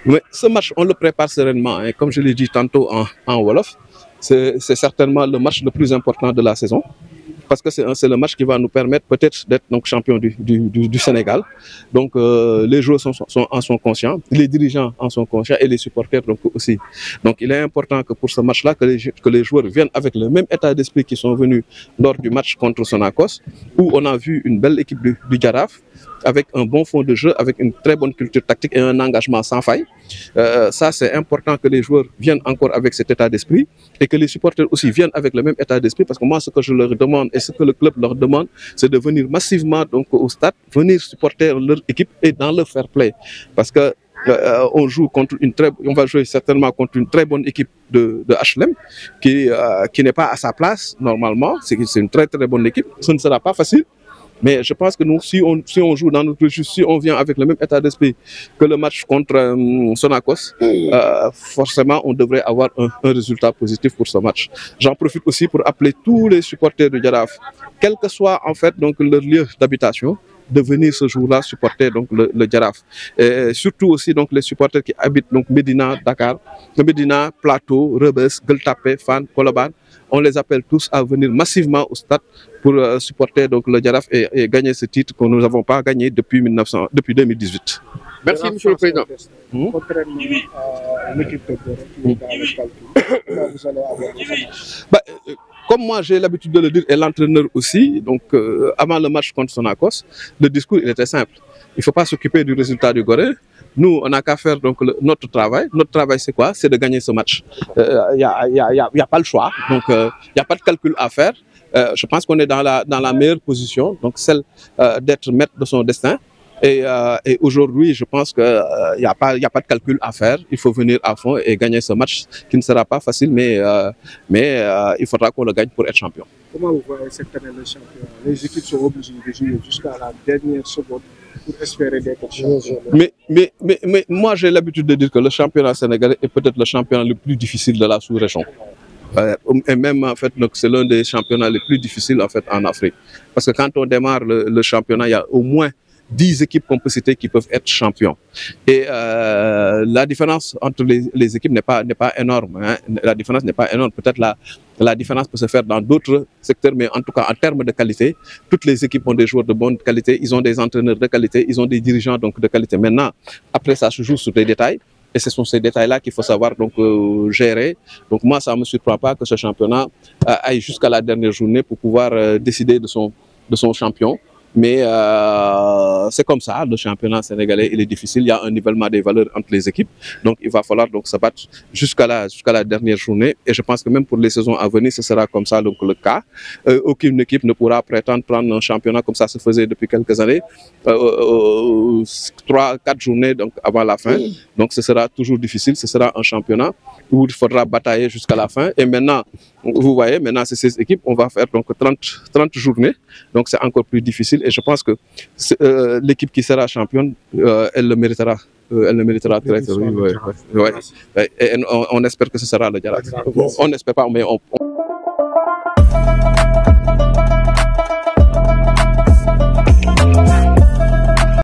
Mais ce match, on le prépare sereinement, hein. Comme je l'ai dit tantôt en Wolof, c'est certainement le match le plus important de la saison. Parce que c'est le match qui va nous permettre peut-être d'être donc champion du Sénégal. Donc les joueurs en sont conscients, les dirigeants en sont conscients et les supporters donc aussi. Donc il est important que pour ce match-là, que les joueurs viennent avec le même état d'esprit qu'ils sont venus lors du match contre Sonacos, où on a vu une belle équipe du Jaraaf, avec un bon fond de jeu, avec une très bonne culture tactique et un engagement sans faille. Ça, c'est important que les joueurs viennent encore avec cet état d'esprit et que les supporters aussi viennent avec le même état d'esprit, parce que moi, ce que je leur demande et ce que le club leur demande, c'est de venir massivement donc, au stade, venir supporter leur équipe et dans le fair play. Parce que on va jouer certainement contre une très bonne équipe de HLM qui n'est pas à sa place normalement. C'est une très très bonne équipe. Ce ne sera pas facile. Mais je pense que nous, si on joue dans notre jeu, si on vient avec le même état d'esprit que le match contre Sonacos, forcément, on devrait avoir un résultat positif pour ce match. J'en profite aussi pour appeler tous les supporters du Jaraaf, quel que soit en fait donc leur lieu d'habitation, de venir ce jour-là supporter donc le Jaraaf. Et surtout aussi donc les supporters qui habitent donc Médina, Dakar, Médina, Plateau, Rebeuss, Gueule Tapée, Fann, Colobane. On les appelle tous à venir massivement au stade pour supporter donc le Jaraaf et gagner ce titre que nous n'avons pas gagné depuis 2018. Merci, Monsieur le Président. Contrairement à l'équipe de Gorée, qui est dans le calcul, vous allez avoir comme moi j'ai l'habitude de le dire et l'entraîneur aussi, donc avant le match contre Sonacos, le discours il était simple. Il ne faut pas s'occuper du résultat du Gorée. Nous, on n'a qu'à faire donc notre travail. Notre travail, c'est quoi? C'est de gagner ce match. Il n'y a pas le choix. Donc, il n'y a pas de calcul à faire. Je pense qu'on est dans la meilleure position, donc celle d'être maître de son destin. Et aujourd'hui, je pense qu'il n'y a pas de calcul à faire. Il faut venir à fond et gagner ce match qui ne sera pas facile, mais il faudra qu'on le gagne pour être champion. Comment vous voyez cette année le champion? Les équipes sont obligées de jouer jusqu'à la dernière seconde pour espérer d'être champion. Mais moi, j'ai l'habitude de dire que le championnat sénégalais est peut-être le championnat le plus difficile de la sous-région. Et même en fait, c'est l'un des championnats les plus difficiles en fait en Afrique. Parce que quand on démarre le championnat, il y a au moins 10 équipes qu'on peut citer qui peuvent être champions. Et la différence entre les équipes n'est pas énorme. Hein. La différence n'est pas énorme. Peut-être la différence peut se faire dans d'autres secteurs, mais en tout cas en termes de qualité, toutes les équipes ont des joueurs de bonne qualité, ils ont des entraîneurs de qualité, ils ont des dirigeants donc de qualité. Maintenant, après ça se joue sur des détails. Et ce sont ces détails-là qu'il faut savoir donc gérer. Donc moi, ça ne me surprend pas que ce championnat aille jusqu'à la dernière journée pour pouvoir décider de son champion. Mais c'est comme ça, le championnat sénégalais, il est difficile. Il y a un nivellement des valeurs entre les équipes. Donc il va falloir donc se battre jusqu'à la dernière journée. Et je pense que même pour les saisons à venir, ce sera comme ça donc le cas. Aucune équipe ne pourra prétendre prendre un championnat comme ça se faisait depuis quelques années. 3-4 journées donc avant la fin. Donc ce sera toujours difficile. Ce sera un championnat où il faudra batailler jusqu'à la fin. Et maintenant, vous voyez, maintenant c'est 16 équipes. On va faire donc 30 journées. Donc c'est encore plus difficile. Et je pense que l'équipe qui sera championne, elle le méritera. Elle le méritera très. Et on espère que ce sera le Jaraaf. On n'espère pas, mais on